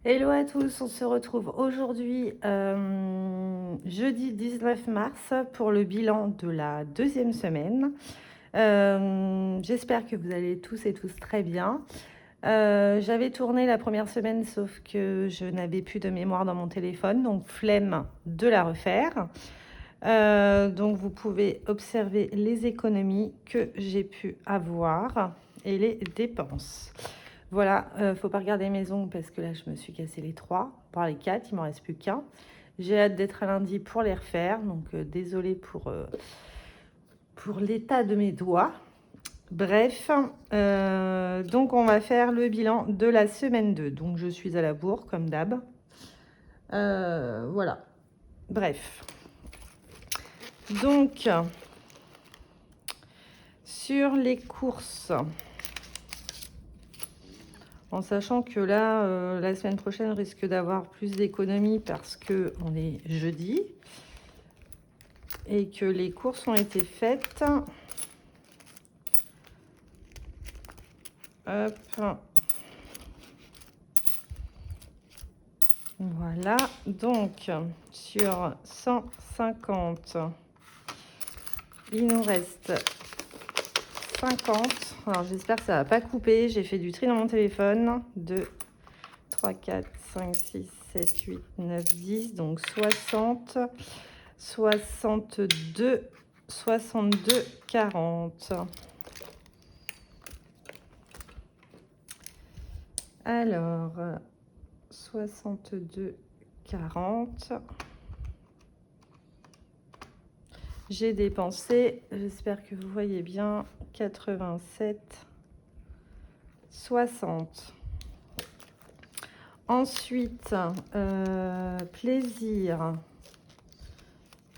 Hello à tous, on se retrouve aujourd'hui jeudi 19 mars pour le bilan de la deuxième semaine. J'espère que vous allez tous et tous très bien. J'avais tourné la première semaine sauf que je n'avais plus de mémoire dans mon téléphone, donc flemme de la refaire. Donc vous pouvez observer les économies que j'ai pu avoir et les dépenses. Voilà, faut pas regarder mes ongles parce que là, je me suis cassé les 3, par les 4, il m'en reste plus qu'un. J'ai hâte d'être à lundi pour les refaire, donc désolée pour l'état de mes doigts. Bref, donc on va faire le bilan de la semaine 2. Donc je suis à la bourre, comme d'hab. Voilà, bref. Donc, sur les courses... En sachant que là, la semaine prochaine risque d'avoir plus d'économies parce qu'on est jeudi et que les courses ont été faites. Hop. Voilà. Donc, sur 150, il nous reste 50. Alors, j'espère que ça va pas couper. J'ai fait du tri dans mon téléphone. 2, 3, 4, 5, 6, 7, 8, 9, 10. Donc, 60, 62, 62, 40. Alors, 62, 40. J'ai dépensé, j'espère que vous voyez bien, 87, 60. Ensuite, plaisir.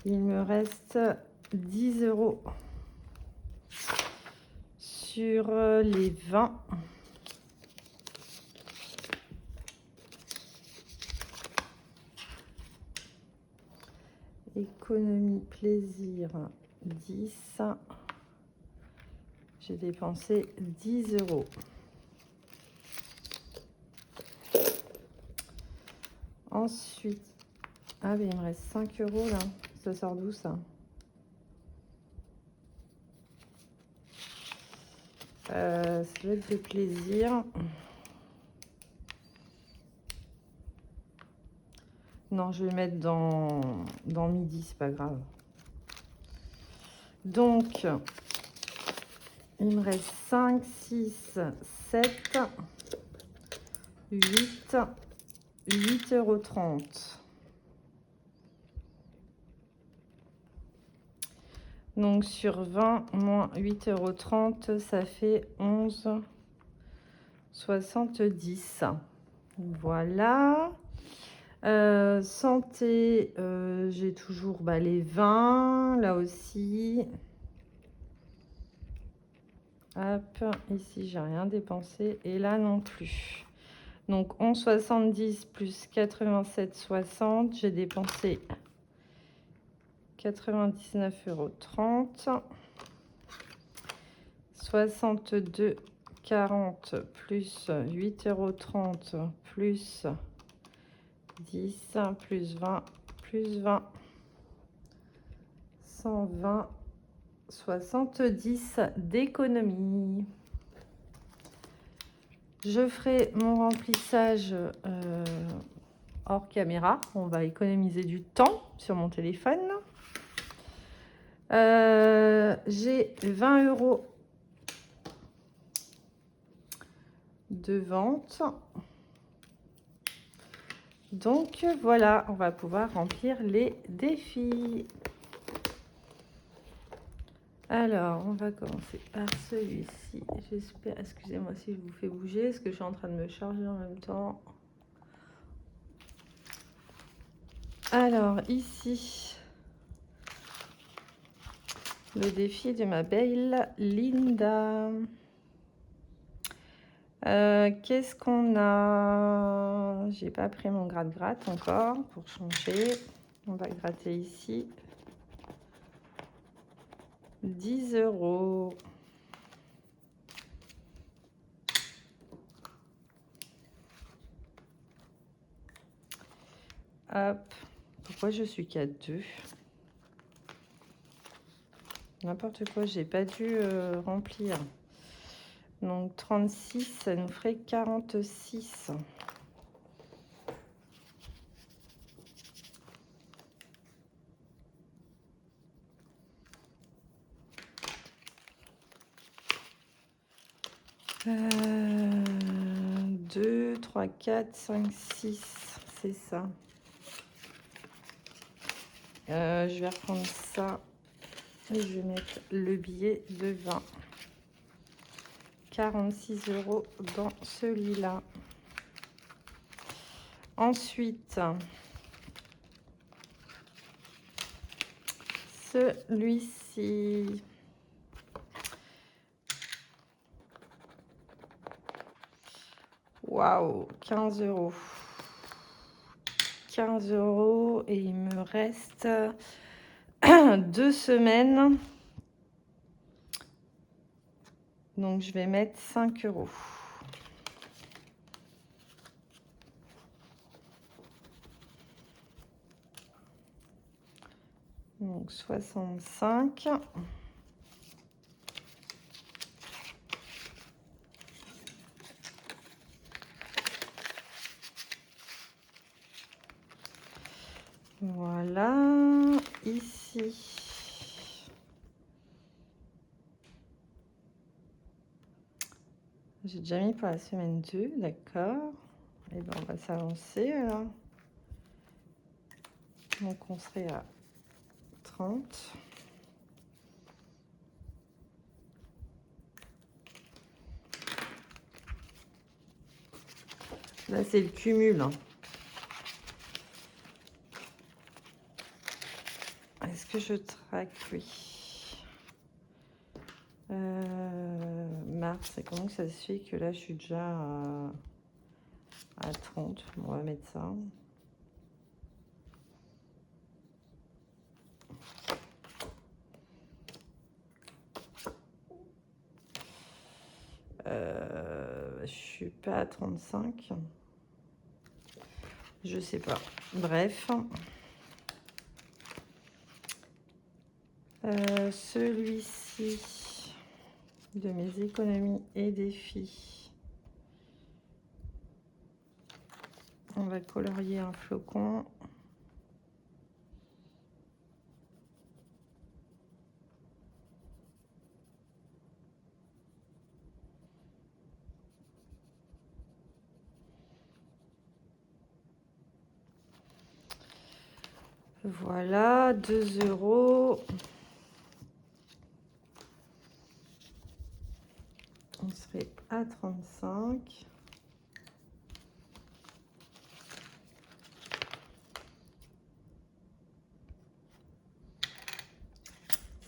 Il me reste 10 € sur les 20. Économie, plaisir, 10. J'ai dépensé 10 €. Ensuite, ah mais il me reste 5 € là. Ça sort d'où ça? Ça doit être de plaisir. Non, je vais mettre dans midi, c'est pas grave. Donc, il me reste 5, 6, 7, 8, 8,30 €. Donc, sur 20 moins 8,30 €, ça fait 11,70 €. Voilà. Santé, j'ai toujours les 20, là aussi. Hop, ici, j'ai rien dépensé. Et là non plus. Donc, 11,70 plus 87,60. J'ai dépensé 99,30 €. 62,40 plus 8,30 € plus 10 plus 20 plus 20. 120, 70 d'économie. Je ferai mon remplissage hors caméra. On va économiser du temps sur mon téléphone. J'ai 20 € de vente. Donc voilà, on va pouvoir remplir les défis. Alors, on va commencer par celui-ci. J'espère, excusez-moi si je vous fais bouger, est-ce que je suis en train de me charger en même temps? Alors, ici, le défi de ma belle Linda. Qu'est-ce qu'on a? J'ai pas pris mon gratte-gratte encore pour changer. On va gratter ici. 10 €. Hop. Pourquoi je suis qu'à 2? N'importe quoi, j'ai pas dû remplir. Donc 36, ça nous ferait 46. Euh, 2, 3, 4, 5, 6, c'est ça. Je vais reprendre ça et je vais mettre le billet de 20. 46 € dans celui-là. Ensuite, celui-ci. Waouh, 15 €. 15 € et il me reste 2 semaines. Donc, je vais mettre 5 €. Donc, 65. Voilà. Ici. J'ai déjà mis pour la semaine 2, d'accord. Et bien, on va s'avancer alors. Donc, on serait à 30. Là, c'est le cumul. Est-ce que je traque? Oui. Mars, comment ça se fait que là, je suis déjà à 30? On va mettre ça. Je suis pas à 35. Je sais pas. Bref. Celui-ci de mes économies et défis. On va colorier un flocon. Voilà, 2 €. On serait à 35.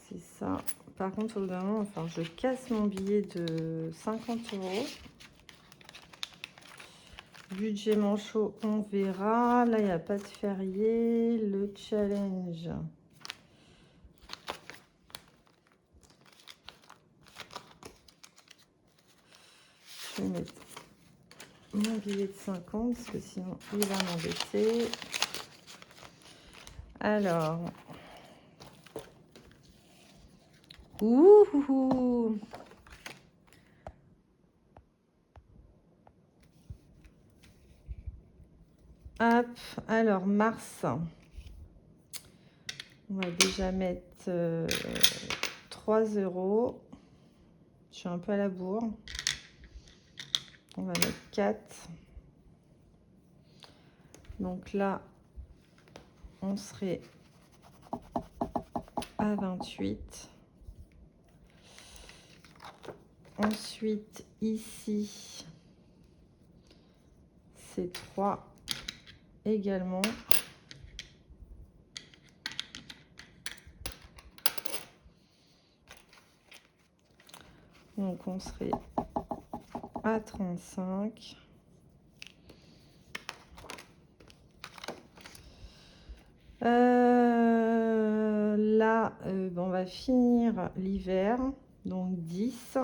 C'est ça. Par contre, au bout d'un moment, enfin, je casse mon billet de 50 €. Budget manchot, on verra. Là, il n'y a pas de férié. Le challenge. Je vais mettre mon billet de 50 parce que sinon, il va m'embêter. Alors. Ouh. Hop, alors Mars. On va déjà mettre 3 €. Je suis un peu à la bourre. On va mettre 4. Donc là, on serait à 28. Ensuite, ici, c'est 3 également. Donc, on serait à 35. Là, on va finir l'hiver. Donc, 10.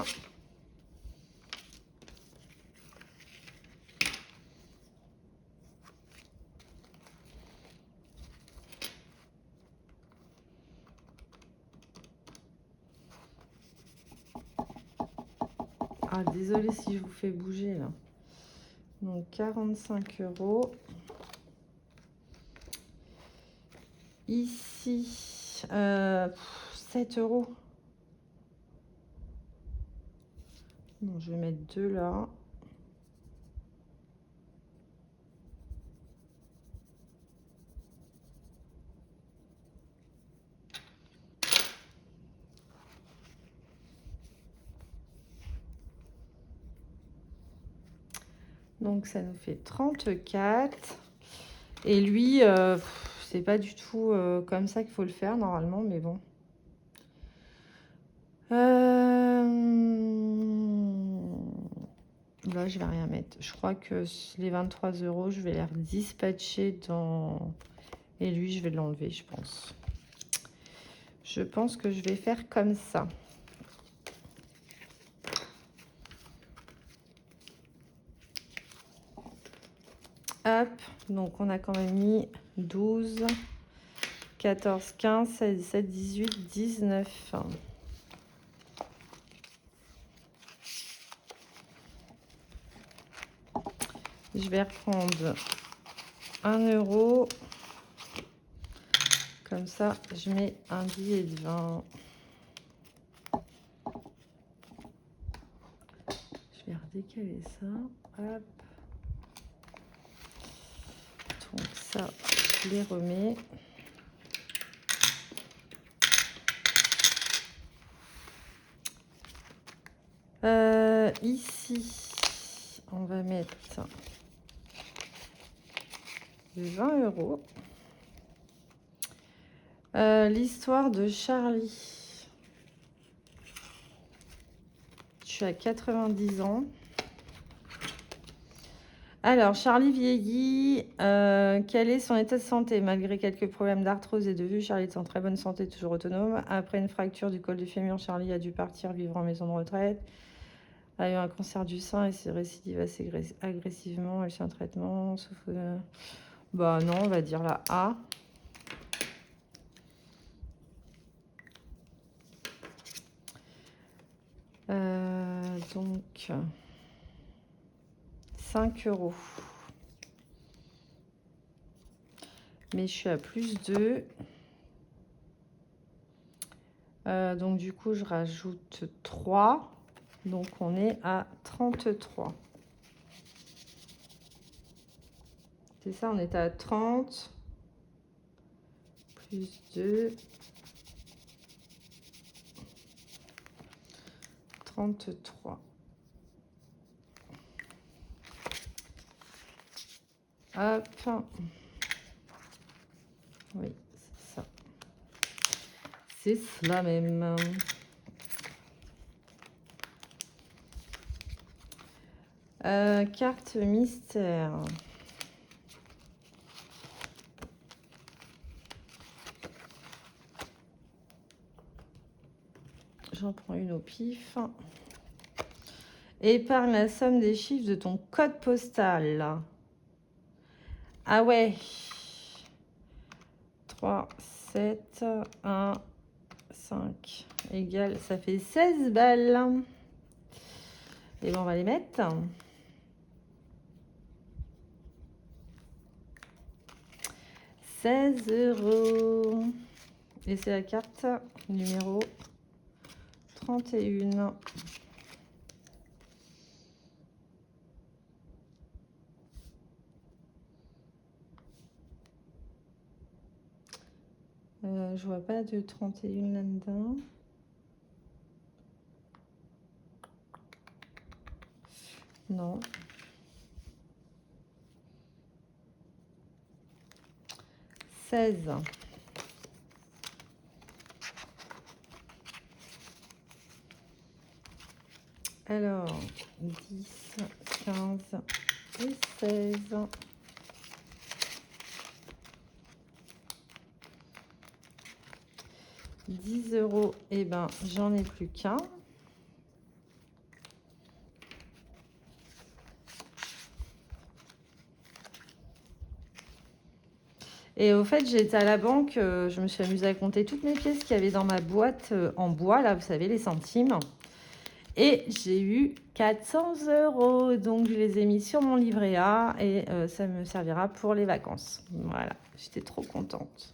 Ah, désolée si je vous fais bouger là. Donc 45 €. Ici, 7 €. Bon, je vais mettre 2 là. Donc ça nous fait 34. Et lui, c'est pas du tout comme ça qu'il faut le faire normalement, mais bon. Là, je vais rien mettre. Je crois que les 23 €, je vais les dispatcher dans... Et lui, je vais l'enlever, je pense. Je pense que je vais faire comme ça. Hop, donc on a quand même mis 12, 14, 15, 16, 17, 18, 19. Je vais reprendre 1 €. Comme ça, je mets un billet de 20. Je vais redécaler ça. Hop. Donc ça, je les remets. Ici, on va mettre 20 €. L'histoire de Charlie. Je suis à 90 ans. Alors, Charlie vieillit. Quel est son état de santé? Malgré quelques problèmes d'arthrose et de vue, Charlie est en très bonne santé, toujours autonome. Après une fracture du col du fémur, Charlie a dû partir vivre en maison de retraite. A eu un cancer du sein et se récidive assez agressivement. Elle suit un traitement. Sauf bah non, on va dire la A. Donc 5 €. Mais je suis à plus 2. Donc du coup, je rajoute 3. Donc on est à 33. C'est ça, on est à 30. Plus 2. 33. Hop. Oui, c'est ça. C'est cela même. Carte mystère. J'en prends une au pif. Épargne la somme des chiffres de ton code postal. Ah ouais. 3, 7, 1, 5 égale, ça fait 16 balles. Et bon, on va les mettre. 16 €. Et c'est la carte numéro 31. Je vois pas de 31 là-dedans. Non. 16. Alors, 10, 15 et 16. 10 €, et ben j'en ai plus qu'un. Et au fait, j'étais à la banque, je me suis amusée à compter toutes mes pièces qu'il y avait dans ma boîte en bois, là, vous savez, les centimes. Et j'ai eu 400 €. Donc, je les ai mis sur mon livret A et ça me servira pour les vacances. Voilà, j'étais trop contente.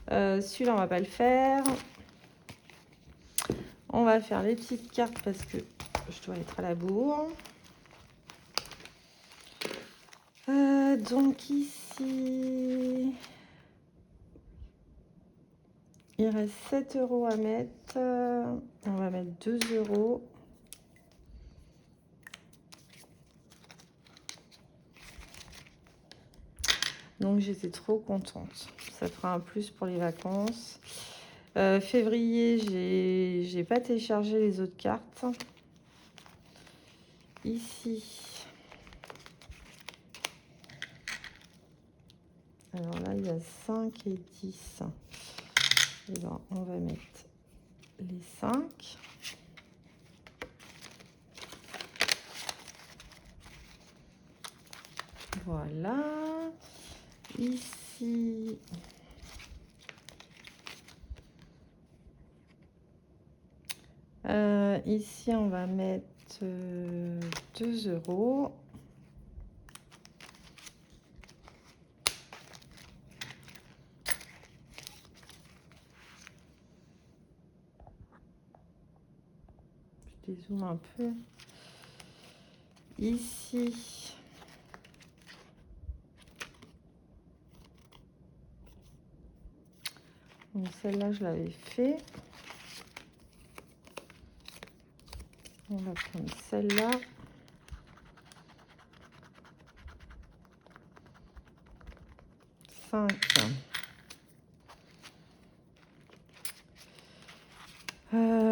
Celui-là, on va pas le faire. On va faire les petites cartes parce que je dois être à la bourre. Donc ici, il reste 7 € à mettre. On va mettre 2 €. Donc j'étais trop contente. Ça fera un plus pour les vacances. Février, j'ai pas téléchargé les autres cartes. Ici. Alors là, il y a 5 et 10. Et ben, on va mettre les 5. Voilà. Ici. Ici, on va mettre 2 €. Je dézoome un peu. Ici. Donc celle-là, je l'avais fait. On va prendre celle-là.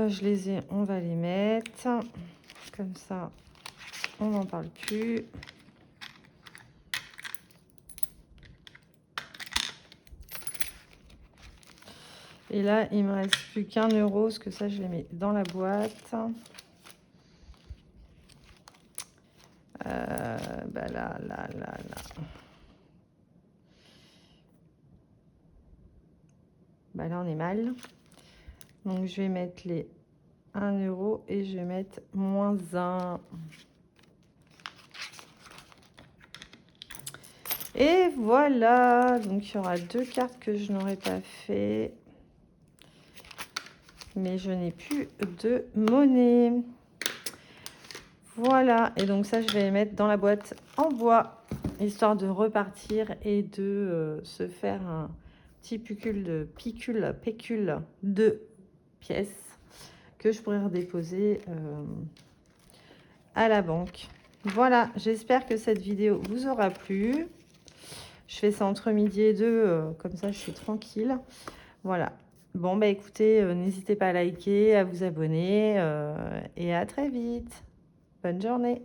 Je les ai, on va les mettre. Comme ça, on n'en parle plus. Et là, il me reste plus qu'1 €, parce que ça, je les mets dans la boîte. Bah là. Bah là, on est mal. Donc, je vais mettre les 1 € et je vais mettre -1. Et voilà. Donc, il y aura 2 cartes que je n'aurais pas fait. Mais je n'ai plus de monnaie. Voilà. Et donc, ça, je vais les mettre dans la boîte en bois, histoire de repartir et de se faire un petit pécule de pièces que je pourrais redéposer à la banque. Voilà, j'espère que cette vidéo vous aura plu. Je fais ça entre midi et 2, comme ça je suis tranquille. Voilà. Bon, bah écoutez, n'hésitez pas à liker, à vous abonner et à très vite. Bonne journée.